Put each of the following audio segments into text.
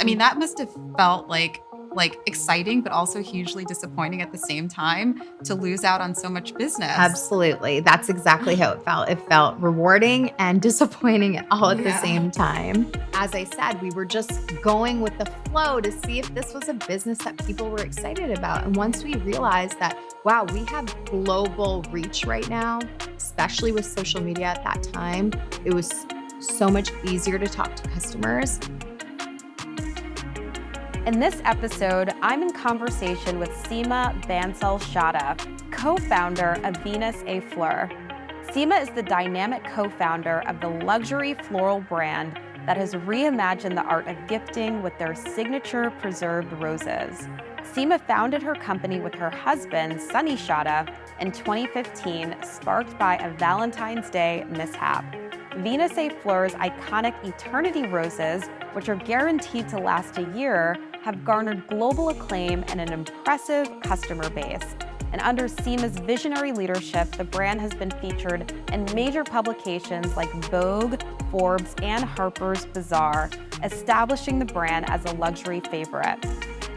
mean, that must have felt like exciting, but also hugely disappointing at the same time to lose out on so much business. Absolutely. That's exactly how it felt. It felt rewarding and disappointing all at the same time. As I said, we were just going with the flow to see if this was a business that people were excited about. And once we realized that, wow, we have global reach right now, especially with social media at that time, it was so much easier to talk to customers. In this episode, I'm in conversation with Seema Bansal Chadha, co-founder of Venus A Fleur. Seema is the dynamic co-founder of the luxury floral brand that has reimagined the art of gifting with their signature preserved roses. Seema founded her company with her husband, Sunny Chadha, in 2015, sparked by a Valentine's Day mishap. Venus A Fleur's iconic Eternity roses, which are guaranteed to last a year, have garnered global acclaim and an impressive customer base. And under Seema's visionary leadership, the brand has been featured in major publications like Vogue, Forbes, and Harper's Bazaar, establishing the brand as a luxury favorite.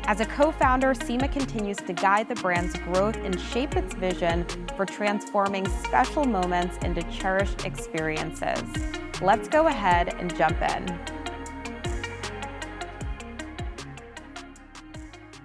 As a co-founder, Seema continues to guide the brand's growth and shape its vision for transforming special moments into cherished experiences. Let's go ahead and jump in.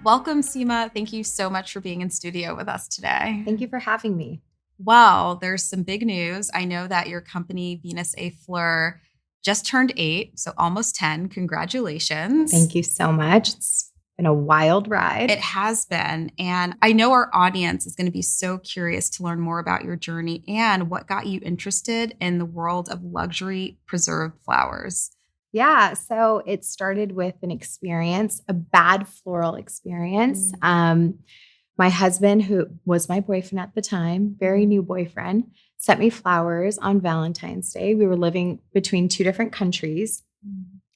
Welcome, Seema. Thank you so much for being in studio with us today. Thank you for having me. Well, there's some big news. I know that your company, Venus A Fleur, just turned 8, so almost 10. Congratulations. Thank you so much. It's been a wild ride. It has been. And I know our audience is going to be so curious to learn more about your journey and what got you interested in the world of luxury preserved flowers. Yeah, so it started with an experience, a bad floral experience. My husband, who was my boyfriend at the time, very new boyfriend, sent me flowers on Valentine's Day. We were living between 2 different countries.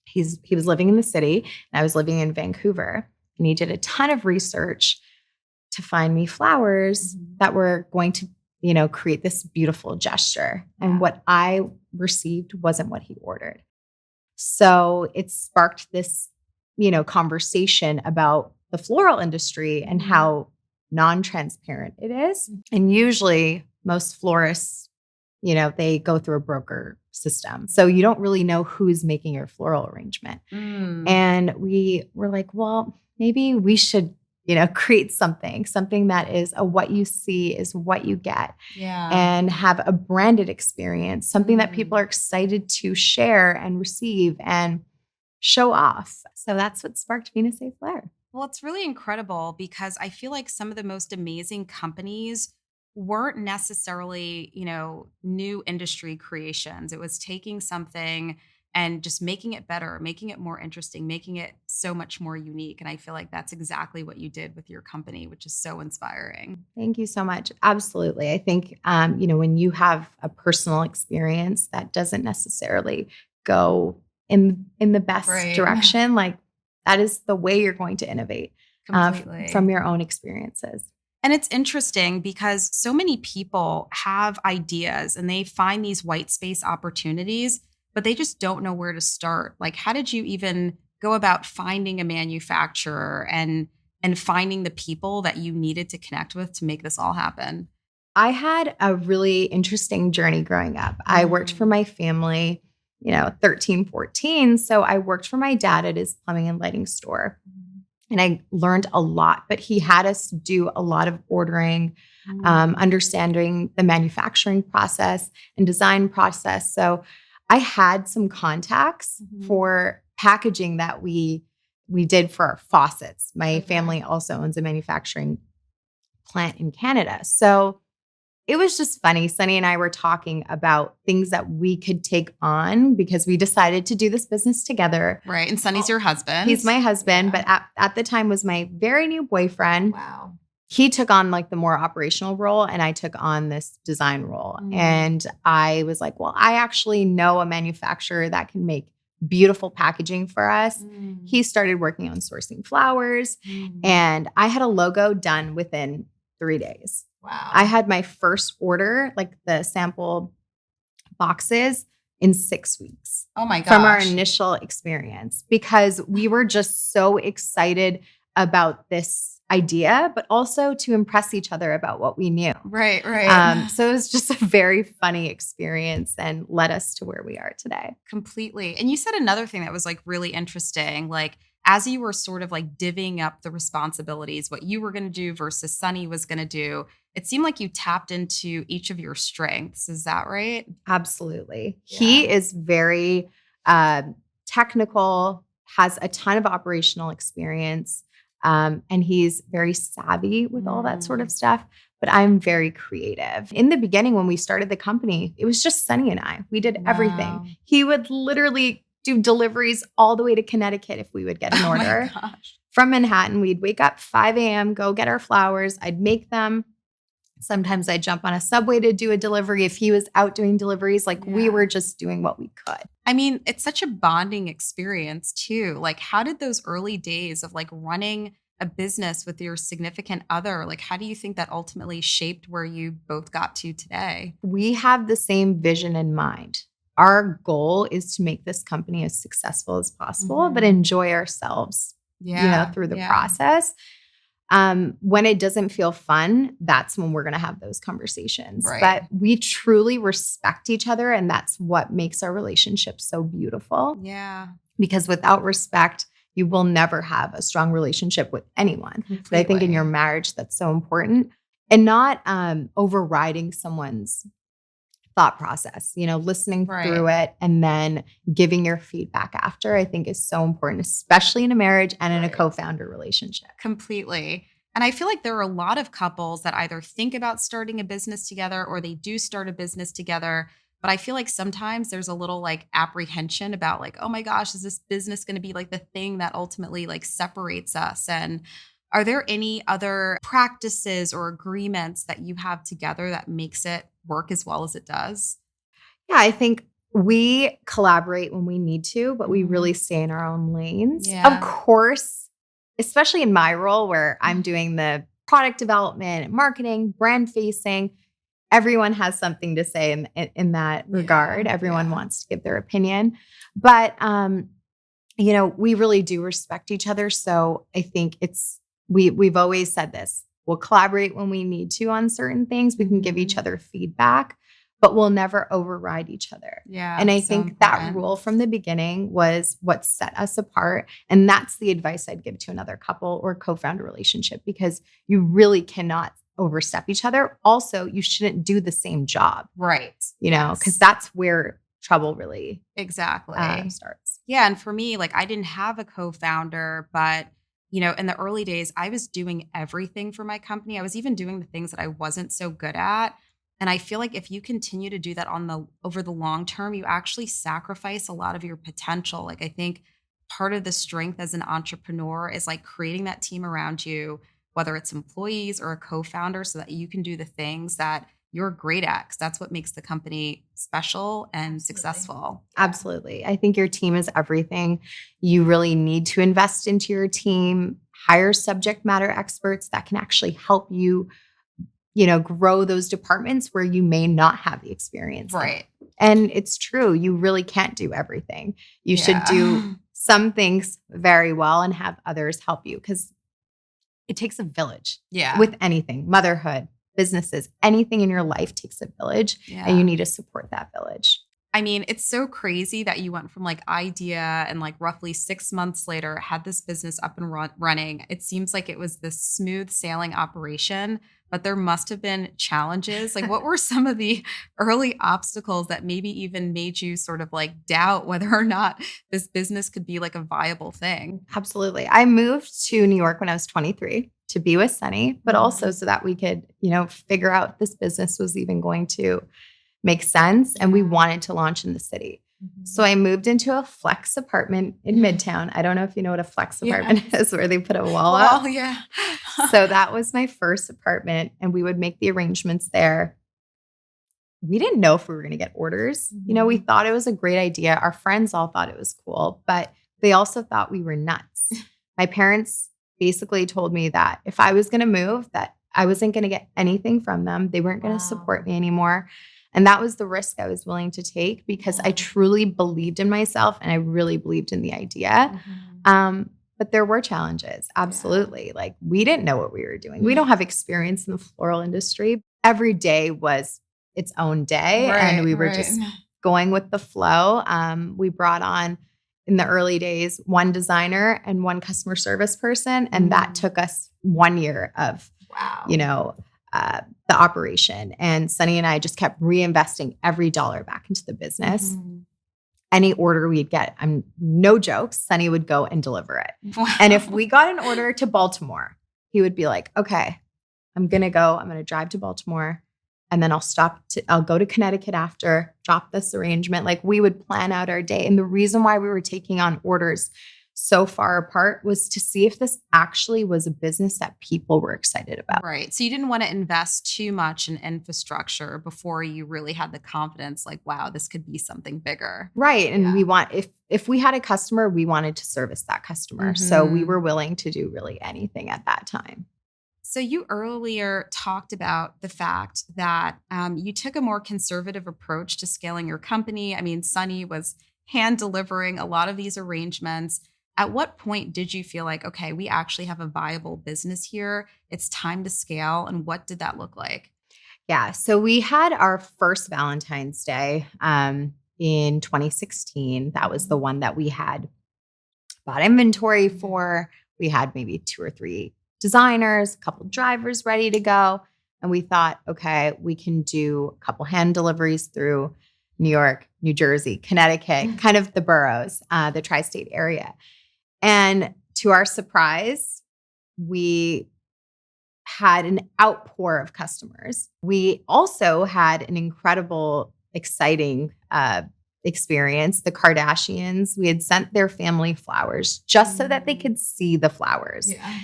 He was living in the city, and I was living in Vancouver. And he did a ton of research to find me flowers that were going to, create this beautiful gesture. And what I received wasn't what he ordered. So it sparked this, conversation about the floral industry and how non-transparent it is. And usually most florists, they go through a broker system. So you don't really know who's making your floral arrangement. And we were like, well, maybe we should, create something that is what you see is what you get. And have a branded experience, something that people are excited to share and receive and show off. So that's what sparked Venus A Fleur. Well, it's really incredible because I feel like some of the most amazing companies weren't necessarily, new industry creations. It was taking something and just making it better, making it more interesting, making it so much more unique. And I feel like that's exactly what you did with your company, which is so inspiring. Thank you so much. Absolutely. I think, when you have a personal experience that doesn't necessarily go in the best direction, like that is the way you're going to innovate from your own experiences. And it's interesting because so many people have ideas and they find these white space opportunities, but they just don't know where to start. Like, how did you even go about finding a manufacturer and finding the people that you needed to connect with to make this all happen? I had a really interesting journey growing up. I worked for my family, 13, 14. So I worked for my dad at his plumbing and lighting store. And I learned a lot, but he had us do a lot of ordering, understanding the manufacturing process and design process. So I had some contacts for packaging that we did for our faucets. My family also owns a manufacturing plant in Canada. So it was just funny. Sunny and I were talking about things that we could take on because we decided to do this business together. Right. And Sunny's your husband. He's my husband, but at the time was my very new boyfriend. Wow. He took on like the more operational role and I took on this design role. And I was like, well, I actually know a manufacturer that can make beautiful packaging for us. He started working on sourcing flowers and I had a logo done within 3 days. Wow. I had my first order, like the sample boxes, in 6 weeks Oh my from our gosh. initial experience because we were just so excited about this idea, but also to impress each other about what we knew. Right, right. So it was just a very funny experience and led us to where we are today. Completely. And you said another thing that was like really interesting. Like, as you were sort of like divvying up the responsibilities, what you were going to do versus Sunny was going to do, it seemed like you tapped into each of your strengths. Is that right? Absolutely. Yeah. He is very technical, has a ton of operational experience, and he's very savvy with all that sort of stuff. But I'm very creative. In the beginning, when we started the company, it was just Sunny and I. We did Wow. everything. He would literally do deliveries all the way to Connecticut if we would get an Oh my order. gosh. From Manhattan, we'd wake up 5 a.m., go get our flowers. I'd make them. Sometimes I'd jump on a subway to do a delivery if he was out doing deliveries. Like we Yeah. were just doing what we could. I mean, it's such a bonding experience too. Like, how did those early days of like running a business with your significant other, like, how do you think that ultimately shaped where you both got to today? We have the same vision in mind. Our goal is to make this company as successful as possible, but Mhm. enjoy ourselves, Yeah. through the Yeah. process. When it doesn't feel fun, that's when we're going to have those conversations. Right. But we truly respect each other. And that's what makes our relationship so beautiful. Yeah. Because without respect, you will never have a strong relationship with anyone. But I think in your Completely. marriage, that's so important. And not overriding someone's thought process, listening through Right. it and then giving your feedback after, I think is so important, especially in a marriage and in a Right. co-founder relationship. Completely. And I feel like there are a lot of couples that either think about starting a business together or they do start a business together. But I feel like sometimes there's a little like apprehension about like, oh my gosh, is this business going to be like the thing that ultimately like separates us? And are there any other practices or agreements that you have together that makes it work as well as it does? Yeah, I think we collaborate when we need to, but we Mhm. really stay in our own lanes. Of Yeah. course, especially in my role where I'm doing the product development, marketing, brand facing, everyone has something to say in that regard. Yeah. Everyone Yeah. wants to give their opinion. But we really do respect each other. So I think we've always said this. We'll collaborate when we need to on certain things. We can give each Mhm. other feedback, but we'll never override each other. And Yeah. I So think that important. rule from the beginning was what set us apart. And that's the advice I'd give to another couple or co-founder relationship because you really cannot overstep each other. Also, you shouldn't do the same job, Right. because Yes. that's where trouble really Exactly. starts. Yeah, and for me, like I didn't have a co-founder, but in the early days, I was doing everything for my company. I was even doing the things that I wasn't so good at. And I feel like if you continue to do that over the long term, you actually sacrifice a lot of your potential. Like I think part of the strength as an entrepreneur is like creating that team around you, whether it's employees or a co-founder, so that you can do the things that you're great at. 'Cause that's what makes the company special and Absolutely. successful. Yeah. Absolutely. I think your team is everything. You really need to invest into your team, hire subject matter experts that can actually help you, grow those departments where you may not have the experience in. Right. And it's true. You really can't do everything. You should do some things very well and have others help you because it takes a village Yeah. with anything, motherhood, businesses, anything in your life takes a village and you Yeah. need to support that village. I mean, it's so crazy that you went from like idea and like roughly 6 months later had this business up and running. It seems like it was this smooth sailing operation, but there must have been challenges. Like, what were some of the early obstacles that maybe even made you sort of like doubt whether or not this business could be like a viable thing? Absolutely. I moved to New York when I was 23 to be with Sunny, but also Mhm. so that we could, figure out this business was even going to make sense. And we Yeah. wanted to launch in the city. Mhm. So I moved into a flex apartment in Midtown. I don't know if you know what a flex apartment is, where they put a wall up. Well, yeah. So that was my first apartment, and we would make the arrangements there. We didn't know if we were going to get orders. We Mhm. thought it was a great idea. Our friends all thought it was cool, but they also thought we were nuts. My parents basically told me that if I was going to move, that I wasn't going to get anything from them. They weren't going to support Wow. me anymore. And that was the risk I was willing to take because I truly believed in myself and I really believed in the idea. But there were challenges. Absolutely. Like we didn't know what we were doing. We don't have experience in the floral industry. Every day was its own day. And we were just going with the flow. We brought on in the early days, one designer and one customer service person. And that took us 1 year of, the operation. And Sunny and I just kept reinvesting every dollar back into the business. Any order we'd get, I'm no jokes, Sunny would go and deliver it. Wow. And if we got an order to Baltimore, he would be like, okay, I'm going to drive to Baltimore. And then I'll go to Connecticut after, drop this arrangement. Like we would plan out our day. And the reason why we were taking on orders so far apart was to see if this actually was a business that people were excited about. Right. So you didn't want to invest too much in infrastructure before you really had the confidence like, wow, this could be something bigger. Right. And if we had a customer, we wanted to service that customer. So we were willing to do really anything at that time. So you earlier talked about the fact that you took a more conservative approach to scaling your company. I mean, Sunny was hand delivering a lot of these arrangements. At what point did you feel like, okay, we actually have a viable business here. It's time to scale. And what did that look like? Yeah. So we had our first Valentine's Day in 2016. That was the one that we had bought inventory for. We had maybe 2 or 3 designers, a couple drivers ready to go. And we thought, okay, we can do a couple hand deliveries through New York, New Jersey, Connecticut, kind of the boroughs, the tri-state area. And to our surprise, we had an outpour of customers. We also had an incredible, exciting experience. The Kardashians, we had sent their family flowers just so that they could see the flowers. Yeah.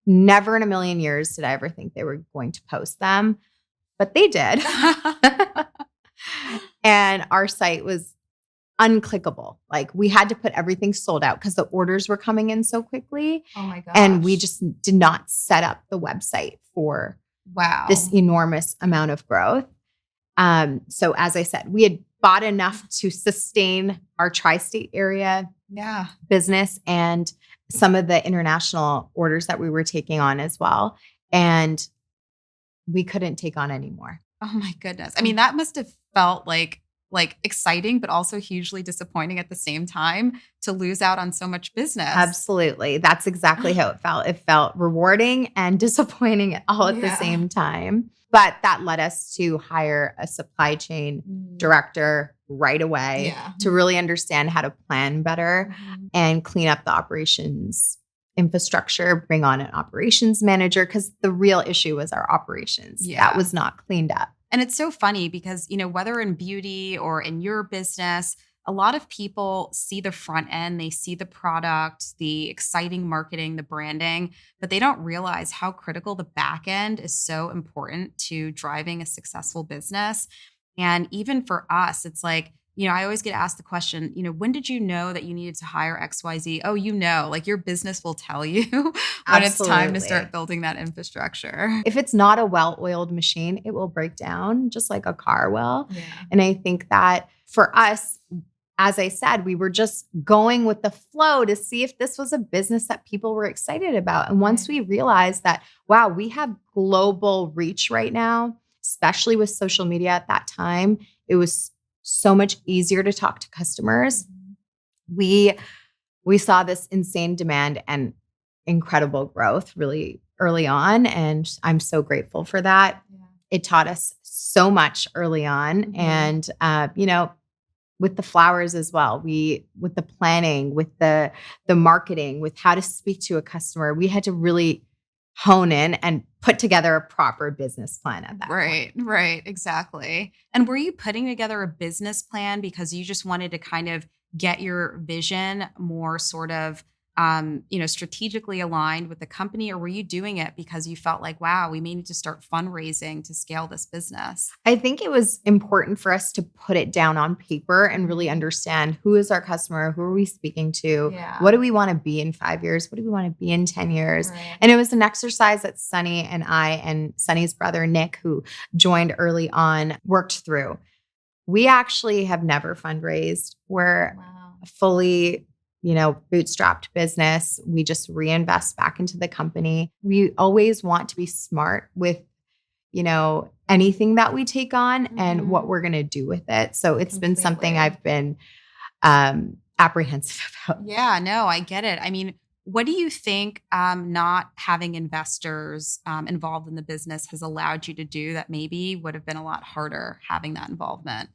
Never in a million years did I ever think they were going to post them, but they did. And our site was unclickable. Like we had to put everything sold out because the orders were coming in so quickly. Oh my gosh. And we just did not set up the website for this enormous amount of growth. So as I said, we had bought enough to sustain our tri-state area business and some of the international orders that we were taking on as well. And we couldn't take on any more. Oh my goodness. I mean, that must have felt like exciting, but also hugely disappointing at the same time to lose out on so much business. Absolutely. That's exactly how it felt. It felt rewarding and disappointing all at the same time. But that led us to hire a supply chain director right away to really understand how to plan better and clean up the operations infrastructure, bring on an operations manager, because the real issue was our operations. That was not cleaned up. And it's so funny because, whether in beauty or in your business, a lot of people see the front end, they see the product, the exciting marketing, the branding, but they don't realize how critical the back end is so important to driving a successful business. And even for us, it's like, I always get asked the question, when did you know that you needed to hire XYZ? Oh, like your business will tell you when it's time to start building that infrastructure. If it's not a well-oiled machine, it will break down just like a car will. Yeah. And I think that for us, as I said, we were just going with the flow to see if this was a business that people were excited about. And once we realized that, wow, we have global reach right now, especially with social media at that time, it was so much easier to talk to customers. We saw this insane demand and incredible growth really early on. And I'm so grateful for that. Yeah. It taught us so much early on. And, with the flowers as well, with the planning, with the marketing, with how to speak to a customer, we had to really hone in and put together a proper business plan at that point. Right, exactly. And were you putting together a business plan because you just wanted to kind of get your vision more sort of strategically aligned with the company, or were you doing it because you felt like, wow, we may need to start fundraising to scale this business? I think it was important for us to put it down on paper and really understand who is our customer, who are we speaking to, Yeah. what do we want to be in 5 years, what do we want to be in 10 years. Right. And it was an exercise that Sunny and I and Sunny's brother, Nick, who joined early on, worked through. We actually have never fundraised. We're Wow. fully bootstrapped business. We just reinvest back into the company. We always want to be smart with, anything that we take on and what we're going to do with it. So it's been something Completely. I've been apprehensive about. Yeah, no, I get it. I mean, what do you think not having investors involved in the business has allowed you to do that maybe would have been a lot harder having that involvement?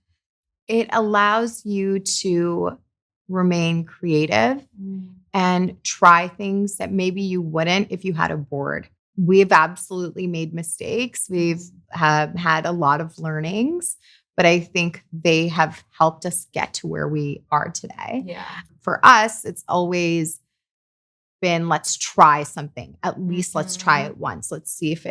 It allows you to remain creative and try things that maybe you wouldn't if you had a board. We've absolutely made mistakes. We've have had a lot of learnings, but I think they have helped us get to where we are today. Yeah. For us, it's always been, let's try something. At least let's try it once. Let's see if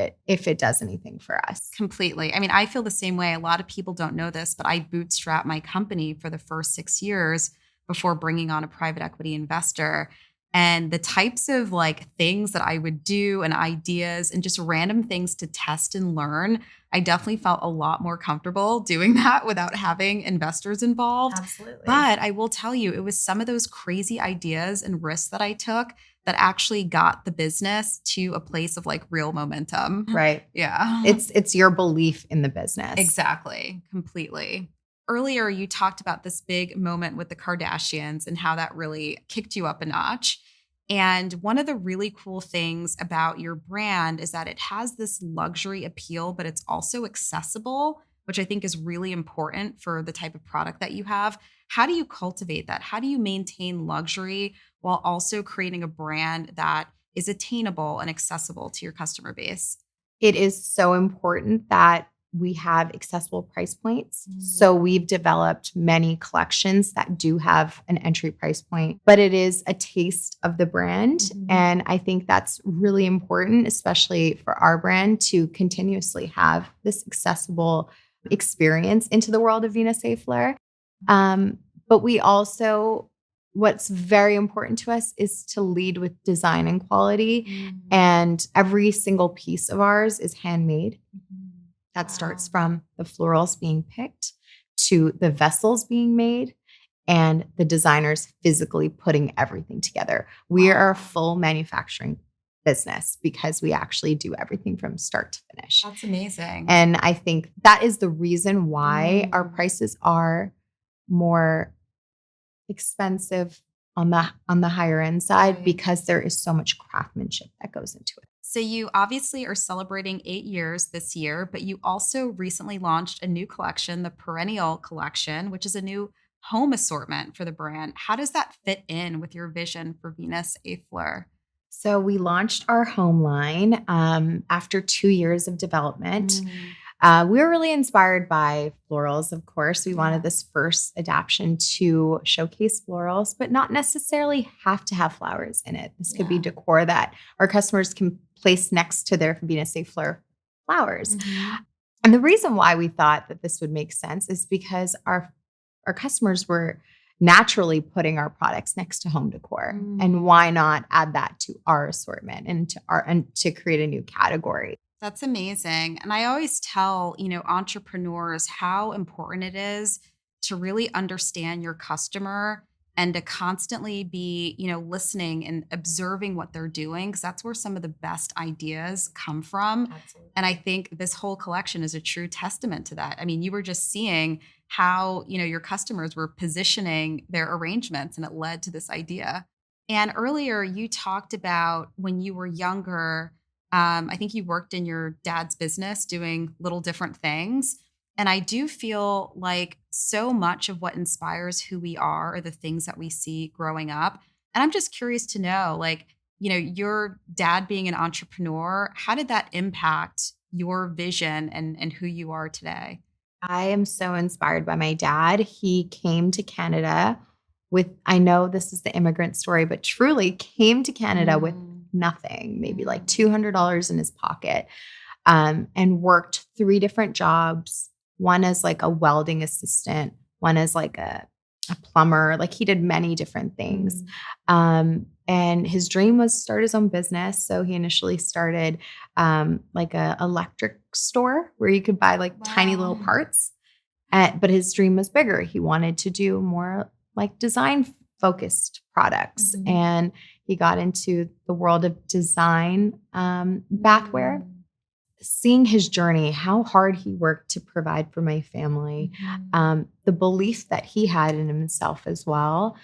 it does anything for us. Completely. I mean, I feel the same way. A lot of people don't know this, but I bootstrapped my company for the first 6 years before bringing on a private equity investor. And the types of like things that I would do and ideas and just random things to test and learn, I definitely felt a lot more comfortable doing that without having investors involved. Absolutely. But I will tell you, it was some of those crazy ideas and risks that I took that actually got the business to a place of like real momentum. Right. Yeah. It's your belief in the business. Exactly. Completely. Earlier, you talked about this big moment with the Kardashians and how that really kicked you up a notch. And one of the really cool things about your brand is that it has this luxury appeal, but it's also accessible, which I think is really important for the type of product that you have. How do you cultivate that? How do you maintain luxury while also creating a brand that is attainable and accessible to your customer base? It is so important that we have accessible price points. So we've developed many collections that do have an entry price point, but it is a taste of the brand. And I think that's really important, especially for our brand, to continuously have this accessible experience into the world of Venus A Fleur. But we also, what's very important to us is to lead with design and quality. And every single piece of ours is handmade. That starts from the florals being picked to the vessels being made and the designers physically putting everything together. We are a full manufacturing business because we actually do everything from start to finish. That's amazing. And I think that is the reason why our prices are more expensive on the higher end side, Right. because there is so much craftsmanship that goes into it. So you obviously are celebrating 8 years this year, but you also recently launched a new collection, the Perennial collection, which is a new home assortment for the brand. How does that fit in with your vision for Venus A Fleur? So we launched our home line after 2 years of development. We were really inspired by florals, of course. We wanted this first adaptation to showcase florals, but not necessarily have to have flowers in it. This could be decor that our customers can place next to their Venus A Fleur flowers. And the reason why we thought that this would make sense is because our customers were naturally putting our products next to home decor. And why not add that to our assortment and to create a new category? That's amazing. And I always tell, entrepreneurs how important it is to really understand your customer and to constantly be, listening and observing what they're doing, because that's where some of the best ideas come from. Absolutely. And I think this whole collection is a true testament to that. I mean, you were just seeing how, your customers were positioning their arrangements and it led to this idea. And earlier you talked about when you were younger, I think you worked in your dad's business doing little different things. And I do feel like so much of what inspires who we are the things that we see growing up. And I'm just curious to know, like, your dad being an entrepreneur, how did that impact your vision and who you are today? I am so inspired by my dad. He came to Canada I know this is the immigrant story, but truly came to Canada with nothing, maybe like $200 in his pocket, and worked 3 different jobs. One as like a welding assistant, one as like a plumber. Like he did many different things. And his dream was start his own business. So he initially started like a electric store where you could buy like tiny little parts. But his dream was bigger. He wanted to do more like design focused products. And he got into the world of design bathware. Seeing his journey, how hard he worked to provide for my family, the belief that he had in himself as well,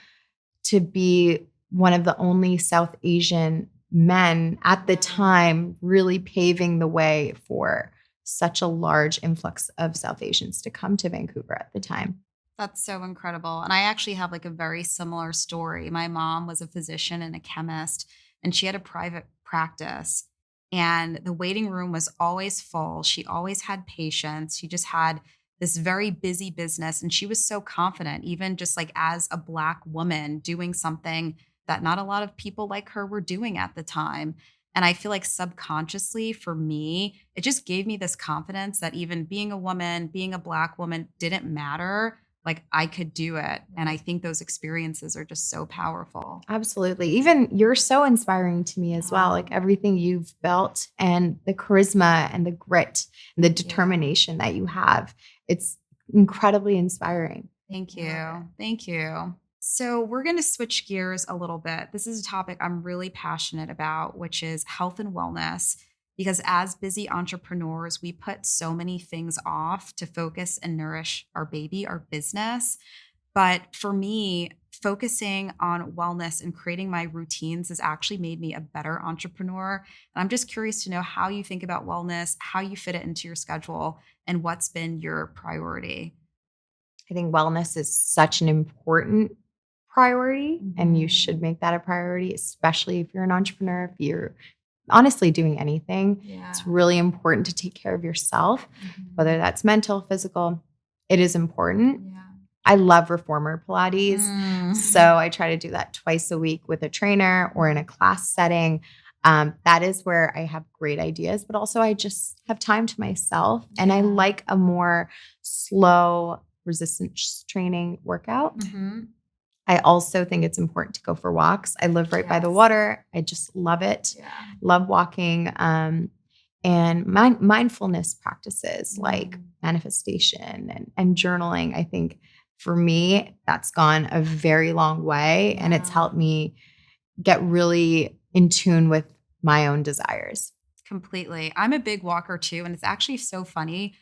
to be one of the only South Asian men at the time really paving the way for such a large influx of South Asians to come to Vancouver at the time. That's so incredible. And I actually have like a very similar story. My mom was a physician and a chemist, and she had a private practice. And the waiting room was always full. She always had patients. She just had this very busy business. And she was so confident, even just like as a Black woman doing something that not a lot of people like her were doing at the time. And I feel like subconsciously for me, it just gave me this confidence that even being a woman, being a Black woman didn't matter. Like I could do it. And I think those experiences are just so powerful. Absolutely. Even you're so inspiring to me as well. Like everything you've built and the charisma and the grit and the determination that you have. It's incredibly inspiring. Thank you. Thank you. So we're going to switch gears a little bit. This is a topic I'm really passionate about, which is health and wellness. Because as busy entrepreneurs, we put so many things off to focus and nourish our baby, our business. But for me, focusing on wellness and creating my routines has actually made me a better entrepreneur. And I'm just curious to know how you think about wellness, how you fit it into your schedule, and what's been your priority. I think wellness is such an important priority, and you should make that a priority, especially if you're an entrepreneur, if you're honestly doing anything. It's really important to take care of yourself, whether that's mental, physical. It is important. I love reformer Pilates. So I try to do that twice a week with a trainer or in a class setting. That is where I have great ideas, but also I just have time to myself. And I like a more slow resistance training workout. I also think it's important to go for walks. I live right by the water. I just love it. Love walking. And mindfulness practices like manifestation and journaling. I think for me, that's gone a very long way. And it's helped me get really in tune with my own desires. Completely. I'm a big walker too. And it's actually so funny.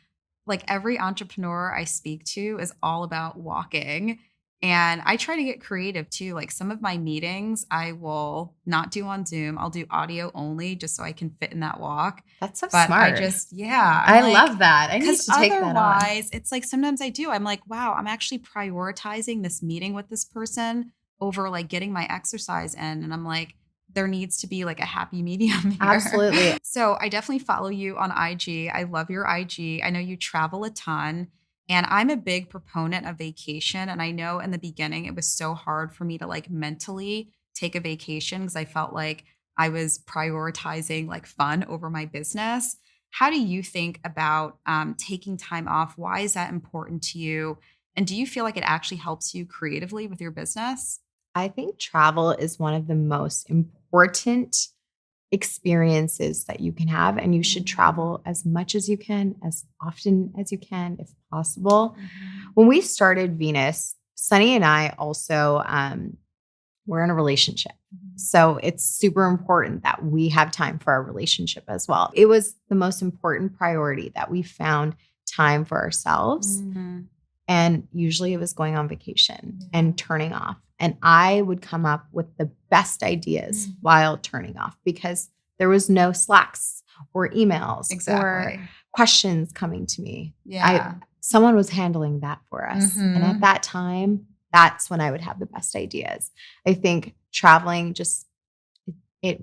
Like every entrepreneur I speak to is all about walking. And I try to get creative too. Like some of my meetings, I will not do on Zoom. I'll do audio only just so I can fit in that walk. That's so but smart. I love that. I need to take that on. Otherwise, it's like sometimes I do. I'm like, wow, I'm actually prioritizing this meeting with this person over like getting my exercise in. And I'm like, there needs to be like a happy medium here. Absolutely. So I definitely follow you on IG. I love your IG. I know you travel a ton. And I'm a big proponent of vacation. And I know in the beginning, it was so hard for me to like mentally take a vacation because I felt like I was prioritizing like fun over my business. How do you think about taking time off? Why is that important to you? And do you feel like it actually helps you creatively with your business? I think travel is one of the most important experiences that you can have, and you should travel as much as you can, as often as you can, if possible. When we started Venus, Sunny and I also we're in a relationship. So it's super important that we have time for our relationship as well. It was the most important priority that we found time for ourselves. And usually it was going on vacation and turning off. And I would come up with the best ideas while turning off because there was no Slacks or emails or questions coming to me. Someone was handling that for us. And at that time, that's when I would have the best ideas. I think traveling it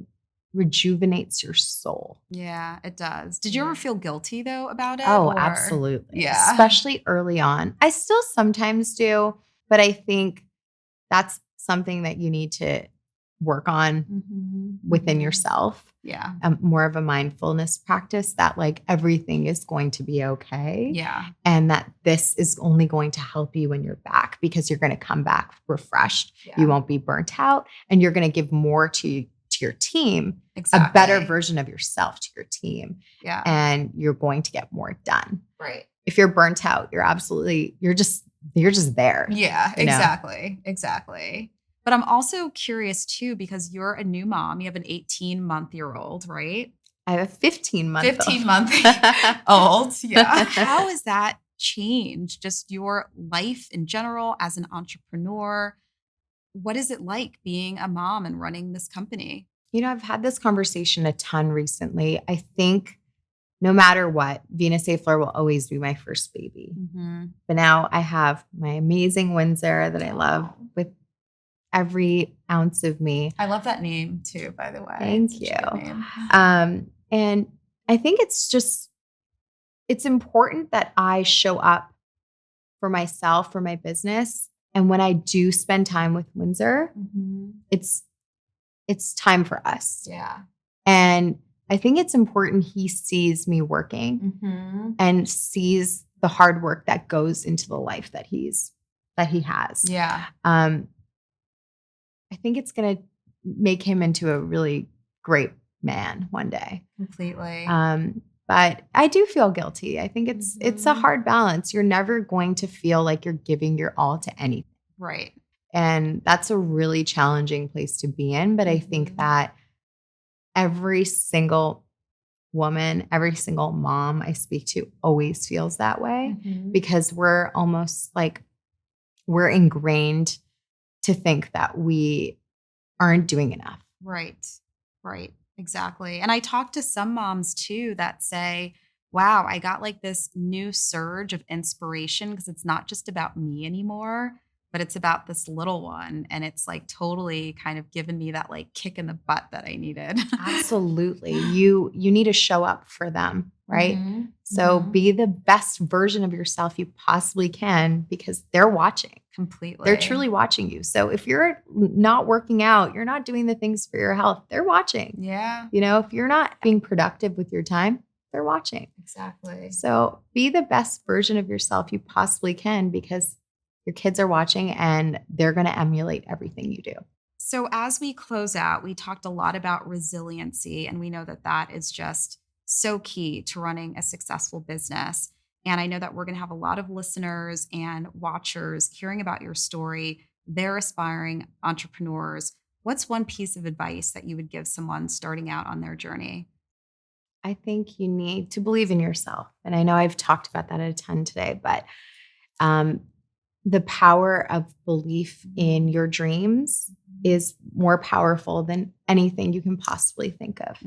rejuvenates your soul. Yeah, it does. Did you ever feel guilty though about it? Oh, absolutely. Yeah. Especially early on. I still sometimes do, but I think that's something that you need to work on within yourself. Yeah. More of a mindfulness practice that like everything is going to be okay. Yeah. And that this is only going to help you when you're back, because you're going to come back refreshed. Yeah. You won't be burnt out, and you're going to give more to your team, Exactly. a better version of yourself to your team. Yeah. And you're going to get more done. Right. If you're burnt out, you're just there. Yeah, you know? Exactly. But I'm also curious too, because you're a new mom. You have an 18-month-old, right? I have a 15-month 15-month-old. Yeah. How has that changed just your life in general as an entrepreneur? What is it like being a mom and running this company? I've had this conversation a ton recently. I think no matter what, Venus A. Fleur will always be my first baby. But now I have my amazing Windsor that I love with every ounce of me. I love that name too, by the way. Thank you. And I think it's important that I show up for myself, for my business. And when I do spend time with Windsor, it's time for us. Yeah. And I think it's important he sees me working and sees the hard work that goes into the life that he has. Yeah. I think it's going to make him into a really great man one day. Completely. But I do feel guilty. I think it's a hard balance. You're never going to feel like you're giving your all to anything. Right. And that's a really challenging place to be in. But I think that every single woman, every single mom I speak to always feels that way, because we're almost like we're ingrained to think that we aren't doing enough. Right. Exactly. And I talk to some moms too that say, wow, I got like this new surge of inspiration because it's not just about me anymore, but it's about this little one. And it's like totally kind of given me that like kick in the butt that I needed. Absolutely. You need to show up for them, right? So be the best version of yourself you possibly can, because they're watching. Completely. They're truly watching you. So if you're not working out, you're not doing the things for your health, they're watching. Yeah. If you're not being productive with your time, they're watching. Exactly. So be the best version of yourself you possibly can, because your kids are watching and they're going to emulate everything you do. So as we close out, we talked a lot about resiliency, and we know that that is just so key to running a successful business. And I know that we're going to have a lot of listeners and watchers hearing about your story. They're aspiring entrepreneurs. What's one piece of advice that you would give someone starting out on their journey? I think you need to believe in yourself. And I know I've talked about that a ton today, but the power of belief in your dreams is more powerful than anything you can possibly think of.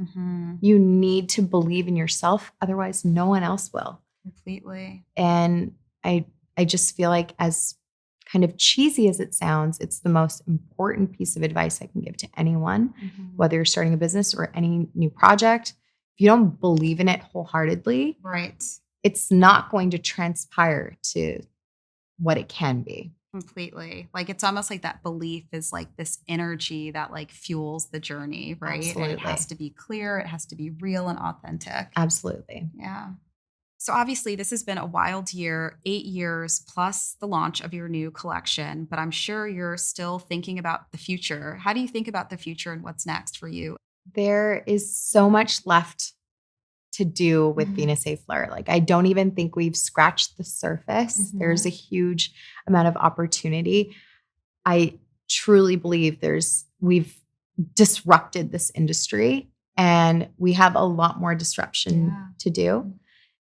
You need to believe in yourself. Otherwise, no one else will. Completely. And I just feel like, as kind of cheesy as it sounds, it's the most important piece of advice I can give to anyone, whether you're starting a business or any new project. If you don't believe in it wholeheartedly, right, it's not going to transpire to what it can be. Completely. Like it's almost like that belief is like this energy that like fuels the journey, right? Absolutely. And it has to be clear, it has to be real and authentic. Absolutely. Yeah. So obviously this has been a wild year, 8 years plus the launch of your new collection, but I'm sure you're still thinking about the future. How do you think about the future and what's next for you? There is so much left to do with Venus A. Fleur. Like, I don't even think we've scratched the surface. There's a huge amount of opportunity. I truly believe we've disrupted this industry, and we have a lot more disruption to do.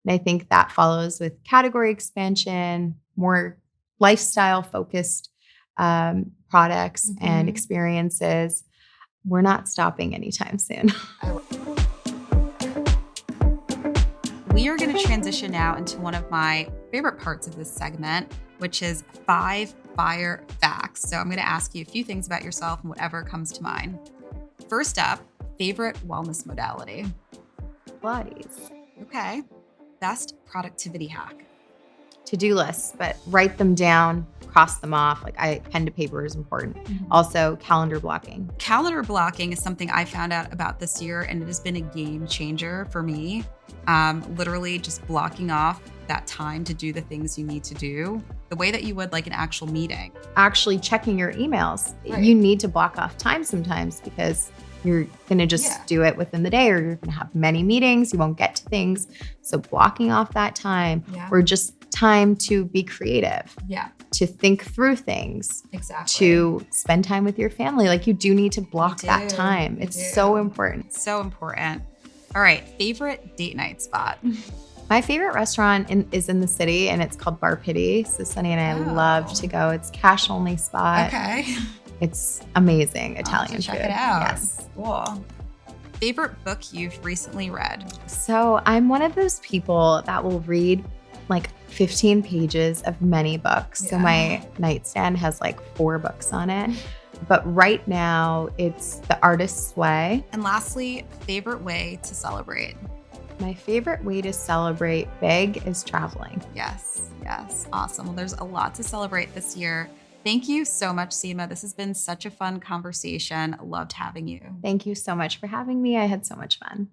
And I think that follows with category expansion, more lifestyle focused products and experiences. We're not stopping anytime soon. We are going to transition now into one of my favorite parts of this segment, which is 5 fire facts. So I'm going to ask you a few things about yourself and whatever comes to mind. First up, favorite wellness modality? Pilates. Okay. Best productivity hack? to-do lists, but write them down, cross them off. Like pen to paper is important. Also, calendar blocking. Calendar blocking is something I found out about this year, and it has been a game changer for me. Literally just blocking off that time to do the things you need to do, the way that you would like an actual meeting. Actually checking your emails. Right. You need to block off time sometimes because you're going to just do it within the day, or you're going to have many meetings. You won't get to things. So blocking off that time, or just time to be creative, to think through things, to spend time with your family. Like you do need to block that time. It's so important. So important. All right. Favorite date night spot? My favorite restaurant is in the city, and it's called Bar Pity. So Sunny and I love to go. It's cash only spot. Okay. It's amazing Italian food. Check it out. Yes. Cool. Favorite book you've recently read? So I'm one of those people that will read like 15 pages of many books. So my nightstand has like 4 books on it. But right now it's The Artist's Way. And lastly, favorite way to celebrate? My favorite way to celebrate big is traveling. Yes. Awesome. Well, there's a lot to celebrate this year. Thank you so much, Seema. This has been such a fun conversation. Loved having you. Thank you so much for having me. I had so much fun.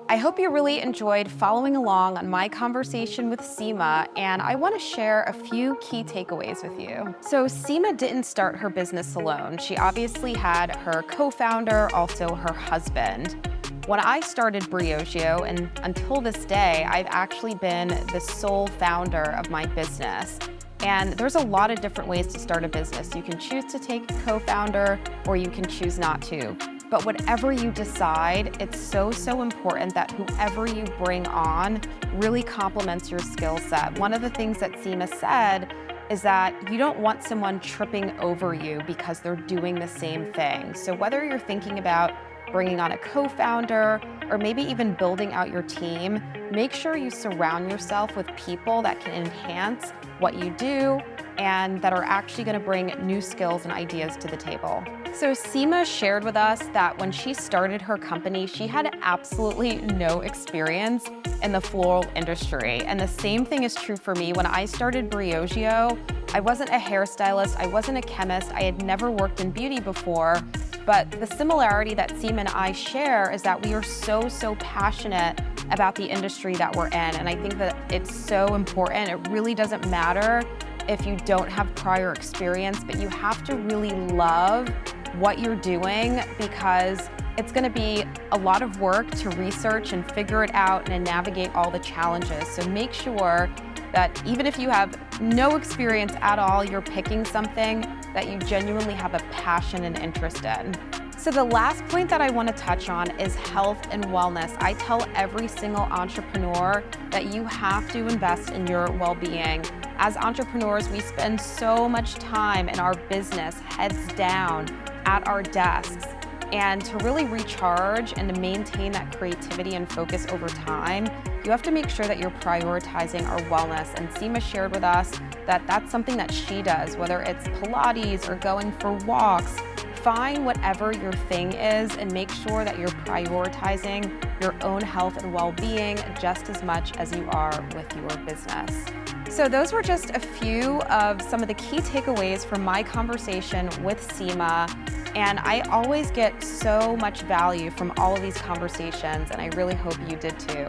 I hope you really enjoyed following along on my conversation with Seema, and I want to share a few key takeaways with you. So Seema didn't start her business alone. She obviously had her co-founder, also her husband. When I started Briogeo, and until this day, I've actually been the sole founder of my business. And there's a lot of different ways to start a business. You can choose to take a co-founder, or you can choose not to. But whatever you decide, it's so important that whoever you bring on really complements your skill set. One of the things that Seema said is that you don't want someone tripping over you because they're doing the same thing. So whether you're thinking about bringing on a co-founder or maybe even building out your team, make sure you surround yourself with people that can enhance what you do and that are actually going to bring new skills and ideas to the table. So Seema shared with us that when she started her company, she had absolutely no experience in the floral industry. And the same thing is true for me. When I started Briogeo, I wasn't a hairstylist, I wasn't a chemist, I had never worked in beauty before. But the similarity that Seema and I share is that we are so passionate about the industry that we're in. And I think that it's so important. It really doesn't matter if you don't have prior experience, but you have to really love what you're doing because it's gonna be a lot of work to research and figure it out and navigate all the challenges. So make sure that even if you have no experience at all, you're picking something that you genuinely have a passion and interest in. So the last point that I want to touch on is health and wellness. I tell every single entrepreneur that you have to invest in your well-being. As entrepreneurs, we spend so much time in our business, heads down, at our desks. And to really recharge and to maintain that creativity and focus over time, you have to make sure that you're prioritizing our wellness. And Seema shared with us that that's something that she does, whether it's Pilates or going for walks. Find whatever your thing is and make sure that you're prioritizing your own health and well-being just as much as you are with your business. So those were just a few of some of the key takeaways from my conversation with Seema. And I always get so much value from all of these conversations, and I really hope you did too.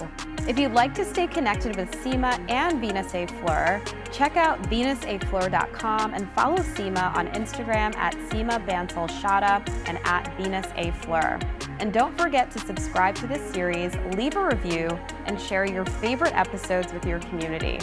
If you'd like to stay connected with Seema and Venus A. Fleur, check out venusafleur.com and follow Seema on Instagram at Seema Bansal Chadha and at Venus A. Fleur. And don't forget to subscribe to this series, leave a review, and share your favorite episodes with your community.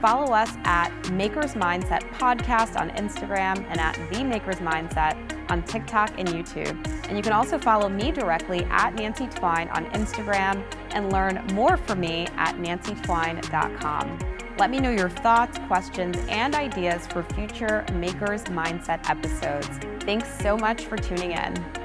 Follow us at Makers Mindset Podcast on Instagram and at The Makers Mindset on TikTok and YouTube. And you can also follow me directly at Nancy Twine on Instagram and learn more from me at nancytwine.com. Let me know your thoughts, questions, and ideas for future Makers Mindset episodes. Thanks so much for tuning in.